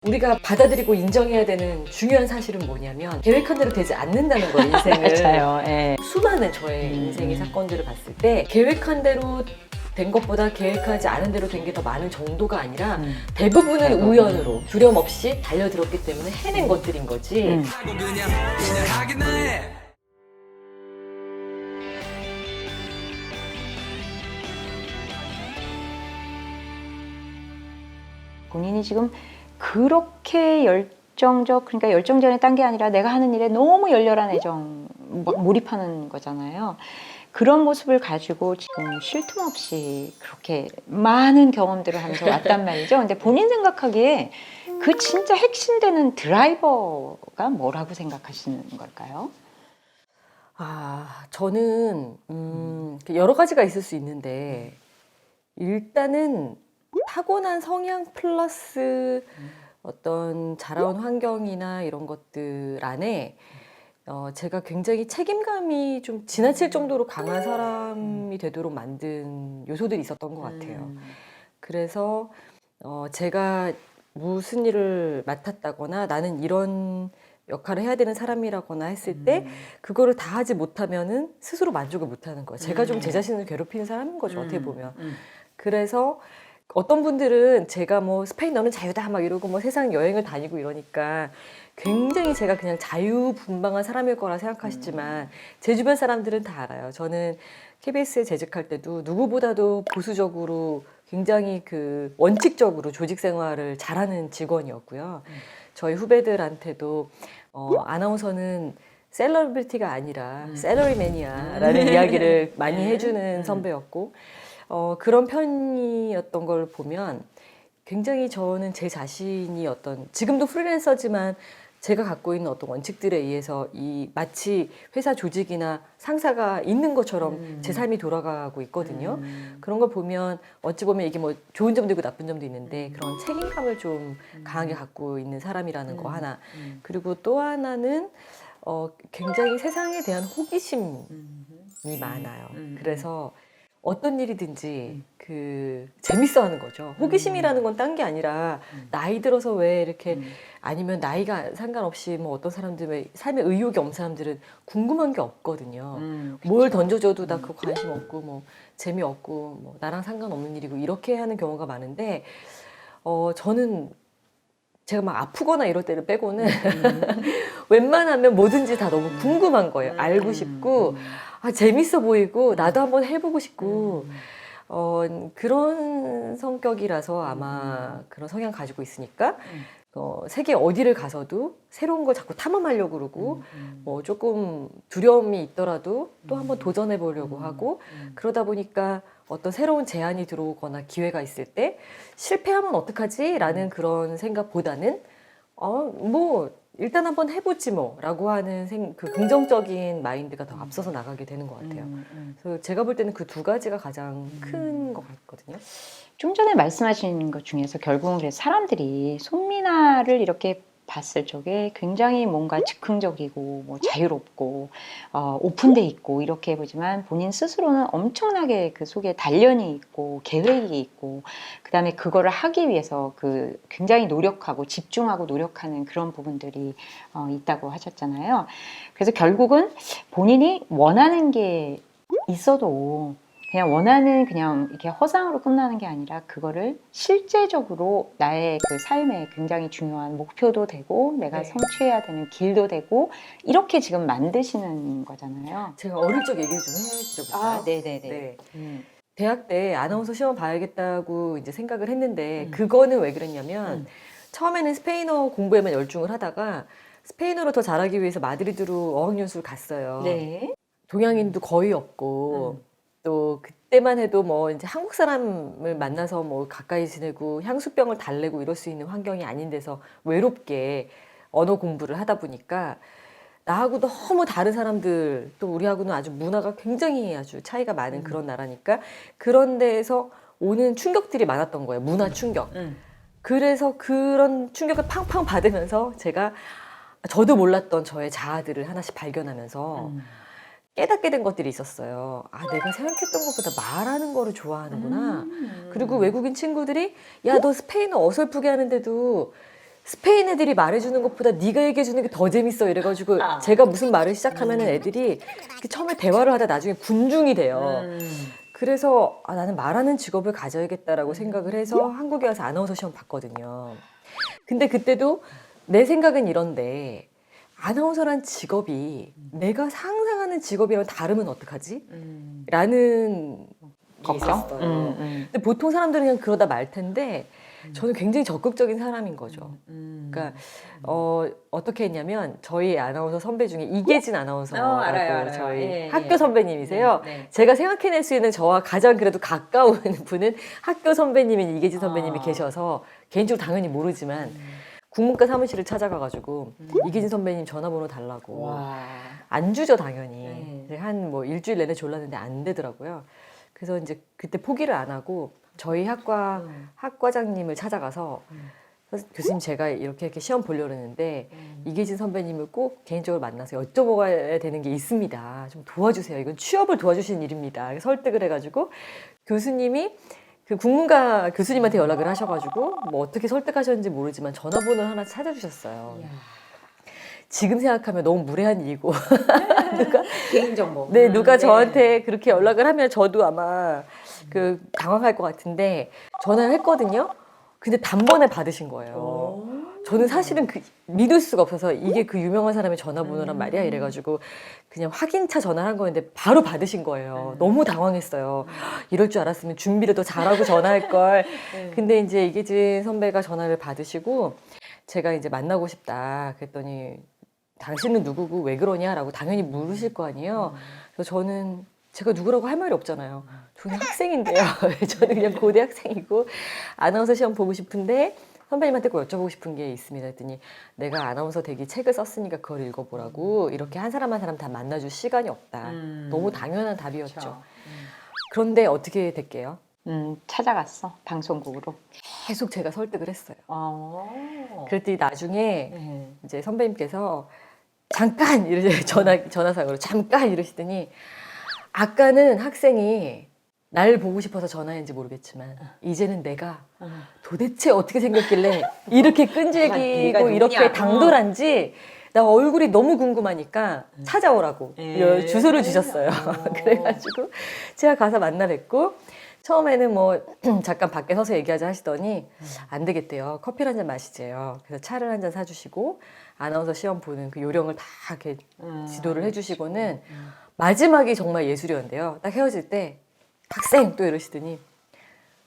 우리가 받아들이고 인정해야 되는 중요한 사실은 뭐냐면 계획한 대로 되지 않는다는 거예요, 인생을. 맞아요. 예. 수많은 저의 인생의 사건들을 봤을 때 계획한 대로 된 것보다 계획하지 않은 대로 된 게 더 많은 정도가 아니라 대부분은 우연으로 두려움 없이 달려들었기 때문에 해낸 것들인 거지. 본인이 지금 그렇게 열정적, 그러니까 열정전에 딴 게 아니라 내가 하는 일에 너무 열렬한 애정, 막 몰입하는 거잖아요. 그런 모습을 가지고 지금 쉴 틈 없이 그렇게 많은 경험들을 하면서 왔단 말이죠. 근데 본인 생각하기에 그 진짜 핵심되는 드라이버가 뭐라고 생각하시는 걸까요? 저는 여러 가지가 있을 수 있는데 일단은 타고난 성향 플러스 어떤 자라온 환경이나 이런 것들 안에 제가 굉장히 책임감이 좀 지나칠 정도로 강한 사람이 되도록 만든 요소들이 있었던 것 같아요. 그래서 제가 무슨 일을 맡았다거나 나는 이런 역할을 해야 되는 사람이라거나 했을 때 그거를 다 하지 못하면은 스스로 만족을 못하는 거예요. 제가 좀 제 자신을 괴롭히는 사람인 거죠, 어떻게 보면. 그래서 어떤 분들은 제가 뭐 스페인 너는 자유다 막 이러고 뭐 세상 여행을 다니고 이러니까 굉장히 제가 그냥 자유분방한 사람일 거라 생각하시지만 제 주변 사람들은 다 알아요. 저는 KBS에 재직할 때도 누구보다도 보수적으로 굉장히 그 원칙적으로 조직 생활을 잘하는 직원이었고요. 저희 후배들한테도 아나운서는 셀러브리티가 아니라 셀러리맨이야라는 이야기를 많이 해주는 선배였고 그런 편이었던 걸 보면 굉장히 저는 제 자신이 지금도 프리랜서지만 제가 갖고 있는 어떤 원칙들에 의해서 마치 회사 조직이나 상사가 있는 것처럼 제 삶이 돌아가고 있거든요. 그런 걸 보면 어찌 보면 이게 뭐 좋은 점도 있고 나쁜 점도 있는데 그런 책임감을 좀 강하게 갖고 있는 사람이라는 거 하나. 그리고 또 하나는 굉장히 세상에 대한 호기심이 많아요. 그래서 어떤 일이든지 재밌어 하는 거죠. 호기심이라는 건 딴 게 아니라 나이 들어서 왜 이렇게 아니면 나이가 상관없이 뭐 어떤 사람들 왜 삶에 의욕이 없는 사람들은 궁금한 게 없거든요. 뭘 던져줘도 다 그거 관심 없고 뭐 재미없고 뭐 나랑 상관없는 일이고 이렇게 하는 경우가 많은데 저는 제가 막 아프거나 이럴 때를 빼고는 웬만하면 뭐든지 다 너무 궁금한 거예요. 알고 싶고 재밌어 보이고 나도 한번 해보고 싶고 그런 성격이라서 아마 그런 성향 가지고 있으니까 세계 어디를 가서도 새로운 걸 자꾸 탐험하려고 그러고 뭐 조금 두려움이 있더라도 또 한번 도전해 보려고 하고 그러다 보니까 어떤 새로운 제안이 들어오거나 기회가 있을 때 실패하면 어떡하지? 라는 그런 생각보다는 뭐 일단 한번 해보지 뭐 라고 하는 그 긍정적인 마인드가 더 앞서서 나가게 되는 것 같아요. 그래서 제가 볼 때는 그 두 가지가 가장 큰 것 같거든요. 좀 전에 말씀하신 것 중에서 결국은 그래서 사람들이 손미나를 이렇게 봤을 적에 굉장히 뭔가 즉흥적이고 뭐 자유롭고 오픈돼 있고 이렇게 보지만 본인 스스로는 엄청나게 그 속에 단련이 있고 계획이 있고 그다음에 그거를 하기 위해서 굉장히 노력하고 집중하고 노력하는 그런 부분들이 있다고 하셨잖아요. 그래서 결국은 본인이 원하는 게 있어도 그냥 원하는 그냥 이렇게 허상으로 끝나는 게 아니라 그거를 실제적으로 나의 그 삶에 굉장히 중요한 목표도 되고 내가 성취해야 되는 길도 되고 이렇게 지금 만드시는 거잖아요. 제가 어릴 적 얘기를 좀 해드려볼까요? 네네네. 네. 대학 때 아나운서 시험 봐야겠다고 이제 생각을 했는데 그거는 왜 그랬냐면 처음에는 스페인어 공부에만 열중을 하다가 스페인어를 더 잘하기 위해서 마드리드로 어학연수를 갔어요. 네. 동양인도 거의 없고 또 그때만 해도 뭐 이제 한국 사람을 만나서 뭐 가까이 지내고 향수병을 달래고 이럴 수 있는 환경이 아닌 데서 외롭게 언어 공부를 하다 보니까 나하고 너무 다른 사람들 또 우리하고는 아주 문화가 굉장히 아주 차이가 많은 그런 나라니까 그런 데에서 오는 충격들이 많았던 거예요. 문화 충격. 그래서 그런 충격을 팡팡 받으면서 제가 저도 몰랐던 저의 자아들을 하나씩 발견하면서 깨닫게 된 것들이 있었어요. 내가 생각했던 것보다 말하는 거를 좋아하는구나. 그리고 외국인 친구들이 야, 너 스페인어 어설프게 하는데도 스페인 애들이 말해주는 것보다 네가 얘기해주는 게 더 재밌어 이래가지고 제가 무슨 말을 시작하면은 애들이 이렇게 처음에 대화를 하다 나중에 군중이 돼요. 그래서 나는 말하는 직업을 가져야겠다라고 생각을 해서 한국에 와서 아나운서 시험 봤거든요. 근데 그때도 내 생각은 이런데 아나운서란 직업이 내가 상상하는 직업이랑 다르면 어떡하지? 라는 게 걱정? 있었어요. 근데 보통 사람들은 그냥 그러다 말 텐데 저는 굉장히 적극적인 사람인 거죠. 그러니까 어떻게 했냐면 저희 아나운서 선배 중에 이계진 아나운서라고 알아요. 저희 예, 학교 예. 선배님이세요. 네. 제가 생각해낼 수 있는 저와 가장 그래도 가까운 분은 학교 선배님인 이계진 선배님이 계셔서 개인적으로 당연히 모르지만 국문과 사무실을 찾아가가지고 이계진 선배님 전화번호 달라고 와. 안 주죠 당연히. 한 뭐 일주일 내내 졸랐는데 안 되더라고요. 그래서 이제 그때 포기를 안 하고 저희 학과장님을 찾아가서 교수님 제가 이렇게 시험 보려고 했는데 이계진 선배님을 꼭 개인적으로 만나서 여쭤봐야 되는 게 있습니다. 좀 도와주세요. 이건 취업을 도와주시는 일입니다. 설득을 해가지고 교수님이 그 국문과 교수님한테 연락을 하셔가지고 뭐 어떻게 설득하셨는지 모르지만 전화번호를 하나 찾아주셨어요. 지금 생각하면 너무 무례한 일이고 개인정보. 네, 누가 저한테 그렇게 연락을 하면 저도 아마 당황할 것 같은데 전화를 했거든요. 근데 단번에 받으신 거예요. 저는 사실은 믿을 수가 없어서 이게 그 유명한 사람의 전화번호란 말이야 이래가지고 그냥 확인차 전화를 한 거였는데 바로 받으신 거예요. 너무 당황했어요. 이럴 줄 알았으면 준비를 더 잘하고 전화할 걸. 근데 이제 이계진 선배가 전화를 받으시고 제가 이제 만나고 싶다 그랬더니 당신은 누구고 왜 그러냐라고 당연히 물으실 거 아니에요. 그래서 저는 제가 누구라고 할 말이 없잖아요. 저는 학생인데요. 저는 그냥 고대 학생이고 아나운서 시험 보고 싶은데 선배님한테 꼭 여쭤보고 싶은 게 있습니다. 했더니 내가 아나운서 되기 책을 썼으니까 그걸 읽어보라고 이렇게 한 사람 한 사람 다 만나줄 시간이 없다. 너무 당연한 답이었죠. 그렇죠. 그런데 어떻게 됐게요? 찾아갔어 방송국으로. 계속 제가 설득을 했어요. 어. 그랬더니 나중에 이제 선배님께서 잠깐 이러시 전화상으로 잠깐 이러시더니 아까는 학생이 날 보고 싶어서 전화했는지 모르겠지만 이제는 내가 도대체 어떻게 생겼길래 이렇게 네가 끈질기고 누구냐? 이렇게 당돌한지 나 얼굴이 너무 궁금하니까 찾아오라고 주소를 주셨어요. 그래가지고 제가 가서 만나 뵙고 처음에는 뭐 잠깐 밖에 서서 얘기하자 하시더니 안 되겠대요. 커피 한 잔 마시재요. 그래서 차를 한 잔 사주시고 아나운서 시험 보는 그 요령을 다 이렇게 지도를 해주시고는 마지막이 정말 예술이었는데요. 딱 헤어질 때 학생 또 이러시더니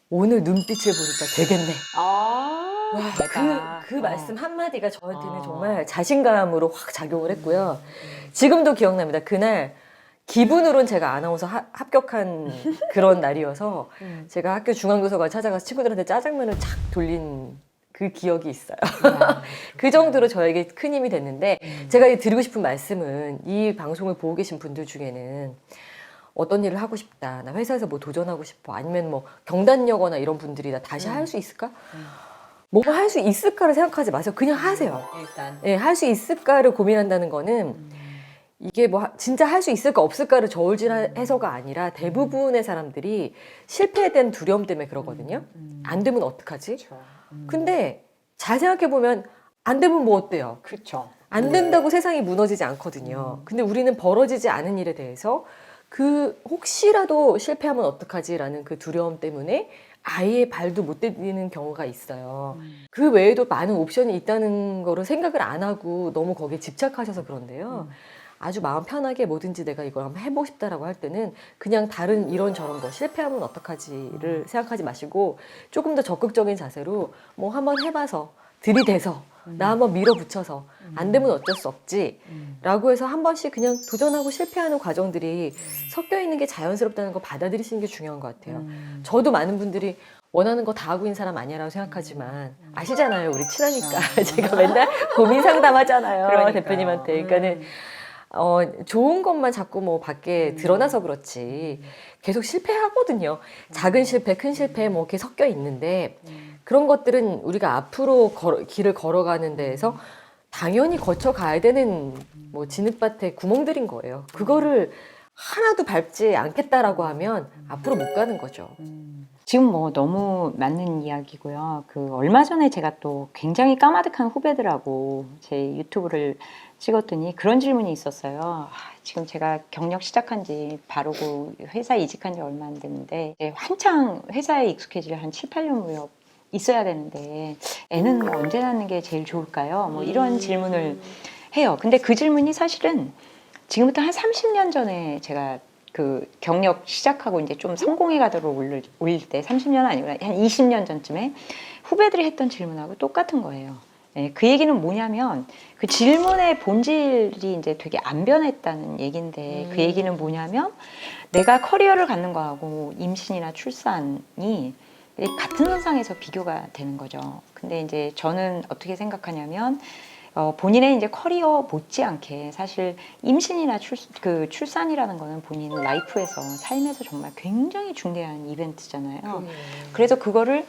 오늘 눈빛을 보니까 되겠네. 와, 그 말씀 한마디가 저한테는 정말 자신감으로 확 작용을 했고요. 지금도 기억납니다. 그날 기분으로는 제가 아나운서 합격한 그런 날이어서 제가 학교 중앙도서관 찾아가서 친구들한테 짜장면을 착 돌린 그 기억이 있어요. 그 정도로 저에게 큰 힘이 됐는데 제가 드리고 싶은 말씀은 이 방송을 보고 계신 분들 중에는 어떤 일을 하고 싶다. 나 회사에서 뭐 도전하고 싶어. 아니면 뭐 경단녀거나 이런 분들이 나 다시 할 수 있을까? 뭔가 할 수 있을까를 생각하지 마세요. 그냥 하세요. 일단. 예, 할 수 있을까를 고민한다는 거는 이게 뭐 진짜 할 수 있을까 없을까를 저울질해서가 아니라 대부분의 사람들이 실패에 대한 두려움 때문에 그러거든요. 안 되면 어떡하지? 그렇죠. 근데 잘 생각해 보면 안 되면 뭐 어때요? 그렇죠. 안 된다고 세상이 무너지지 않거든요. 근데 우리는 벌어지지 않은 일에 대해서 혹시라도 실패하면 어떡하지라는 그 두려움 때문에 아예 발도 못 디디는 경우가 있어요. 그 외에도 많은 옵션이 있다는 거를 생각을 안 하고 너무 거기에 집착하셔서 그런데요. 아주 마음 편하게 뭐든지 내가 이걸 한번 해보고 싶다라고 할 때는 그냥 다른 이런저런 거 실패하면 어떡하지를 생각하지 마시고 조금 더 적극적인 자세로 뭐 한번 해봐서 들이대서 나 한번 밀어붙여서 안 되면 어쩔 수 없지 라고 해서 한 번씩 그냥 도전하고 실패하는 과정들이 섞여 있는 게 자연스럽다는 거 받아들이시는 게 중요한 것 같아요. 저도 많은 분들이 원하는 거 다 하고 있는 사람 아니라고 생각하지만 아시잖아요. 우리 친하니까 제가 맨날 고민 상담하잖아요. 그러니까요. 대표님한테. 그러니까는 좋은 것만 자꾸 뭐 밖에 드러나서 그렇지 계속 실패하거든요. 작은 실패, 큰 실패 뭐 이렇게 섞여 있는데 그런 것들은 우리가 앞으로 길을 걸어가는 데에서 당연히 거쳐가야 되는 뭐 진흙밭의 구멍들인 거예요. 그거를 하나도 밟지 않겠다라고 하면 앞으로 못 가는 거죠. 지금 뭐 너무 맞는 이야기고요. 그 얼마 전에 제가 또 굉장히 까마득한 후배들하고 제 유튜브를 찍었더니 그런 질문이 있었어요. 지금 제가 경력 시작한 지 바르고 회사 이직한 지 얼마 안 됐는데 이제 한창 회사에 익숙해질 한 7, 8년 무렵 있어야 되는데 애는 뭐 언제 낳는 게 제일 좋을까요? 뭐 이런 질문을 해요. 근데 그 질문이 사실은 지금부터 한 30년 전에 제가 그 경력 시작하고 이제 좀 성공해 가도록 올릴 때 30년은 아니고 한 20년 전쯤에 후배들이 했던 질문하고 똑같은 거예요. 예, 그 얘기는 뭐냐면 그 질문의 본질이 이제 되게 안 변했다는 얘기인데 그 얘기는 뭐냐면 내가 커리어를 갖는 거하고 임신이나 출산이 같은 선상에서 비교가 되는 거죠. 근데 이제 저는 어떻게 생각하냐면 본인의 이제 커리어 못지않게 사실 임신이나 출산이라는 거는 본인 라이프에서 삶에서 정말 굉장히 중대한 이벤트잖아요. 그래서 그거를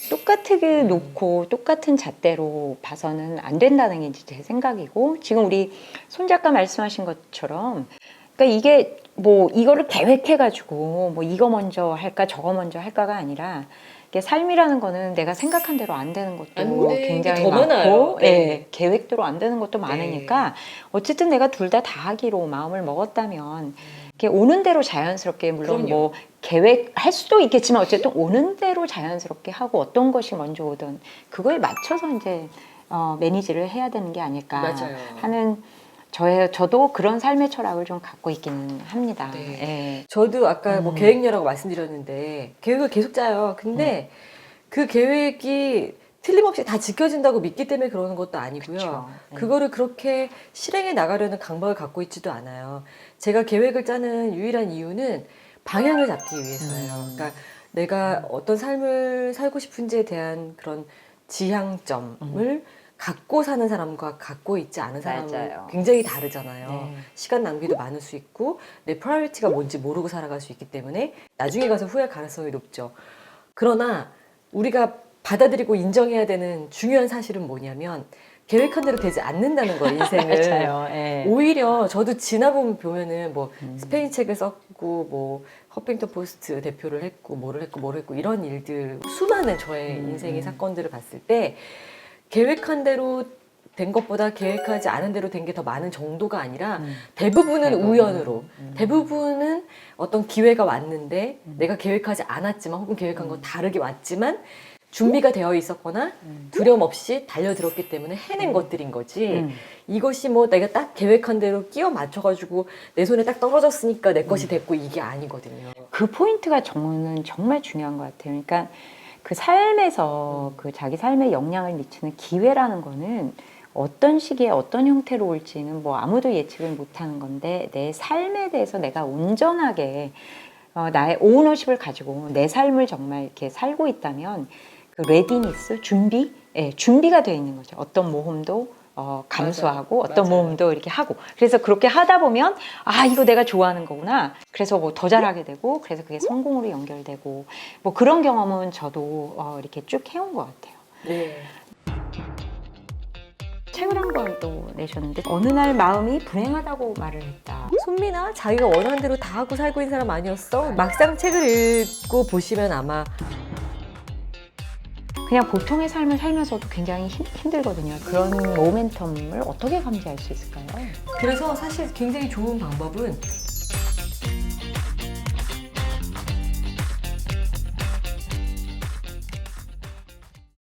똑같게 놓고 똑같은 잣대로 봐서는 안 된다는 게 이제 제 생각이고 지금 우리 손 작가 말씀하신 것처럼 그러니까 이게 뭐 이거를 계획해가지고 뭐 이거 먼저 할까 저거 먼저 할까가 아니라 이게 삶이라는 거는 내가 생각한 대로 안 되는 것도 굉장히 많고 예, 계획대로 안 되는 것도 많으니까 어쨌든 내가 둘 다 하기로 마음을 먹었다면 이렇게 오는 대로 자연스럽게 물론 뭐 계획할 수도 있겠지만 어쨌든 오는 대로 자연스럽게 하고 어떤 것이 먼저 오든 그거에 맞춰서 이제 매니지를 해야 되는 게 아닐까 하는 저도 그런 삶의 철학을 좀 갖고 있기는 합니다. 예. 저도 아까 뭐 계획녀라고 말씀드렸는데 계획을 계속 짜요. 근데 그 계획이 틀림없이 다 지켜진다고 믿기 때문에 그러는 것도 아니고요. 그쵸. 그거를 그렇게 실행해 나가려는 강박을 갖고 있지도 않아요. 제가 계획을 짜는 유일한 이유는 방향을 잡기 위해서예요. 그러니까 내가 어떤 삶을 살고 싶은지에 대한 그런 지향점을 갖고 사는 사람과 갖고 있지 않은 사람은 맞아요. 굉장히 다르잖아요. 네. 시간 낭비도 많을 수 있고 내 프라이어리티가 뭔지 모르고 살아갈 수 있기 때문에 나중에 가서 후회할 가능성이 높죠. 그러나 우리가 받아들이고 인정해야 되는 중요한 사실은 뭐냐면 계획한 대로 되지 않는다는 거예요, 인생을. 맞아요. 예. 오히려 저도 지나보면은 뭐 스페인 책을 썼고 뭐 허핑턴 포스트 대표를 했고 뭐를 했고 이런 일들 수많은 저의 인생의 사건들을 봤을 때 계획한 대로 된 것보다 계획하지 않은 대로 된 게 더 많은 정도가 아니라 대부분은 우연으로 대부분은 어떤 기회가 왔는데 내가 계획하지 않았지만 혹은 계획한 건 다르게 왔지만 준비가 되어 있었거나 두려움 없이 달려들었기 때문에 해낸 것들인 거지. 이것이 뭐 내가 딱 계획한 대로 끼워 맞춰가지고 내 손에 딱 떨어졌으니까 내 것이 됐고 이게 아니거든요. 그 포인트가 저는 정말 중요한 것 같아요. 그러니까 그 삶에서 그 자기 삶에 영향을 미치는 기회라는 거는 어떤 시기에 어떤 형태로 올지는 뭐 아무도 예측을 못하는 건데 내 삶에 대해서 내가 온전하게 나의 오너십을 가지고 내 삶을 정말 이렇게 살고 있다면 그 레디니스, 준비가 되어 있는 거죠. 어떤 모험도 감수하고 어떤 모험도 이렇게 하고 그래서 그렇게 하다 보면 이거 내가 좋아하는 거구나. 그래서 뭐 더 잘하게 되고 그래서 그게 성공으로 연결되고 뭐 그런 경험은 저도 이렇게 쭉 해온 것 같아요. 네. 책을 한 권 또 내셨는데 어느 날 마음이 불행하다고 말을 했다. 손미나 자기가 원하는 대로 다 하고 살고 있는 사람 아니었어? 막상 책을 읽고 보시면 아마 그냥 보통의 삶을 살면서도 굉장히 힘들거든요. 그런 모멘텀을 어떻게 감지할 수 있을까요? 그래서 사실 굉장히 좋은 방법은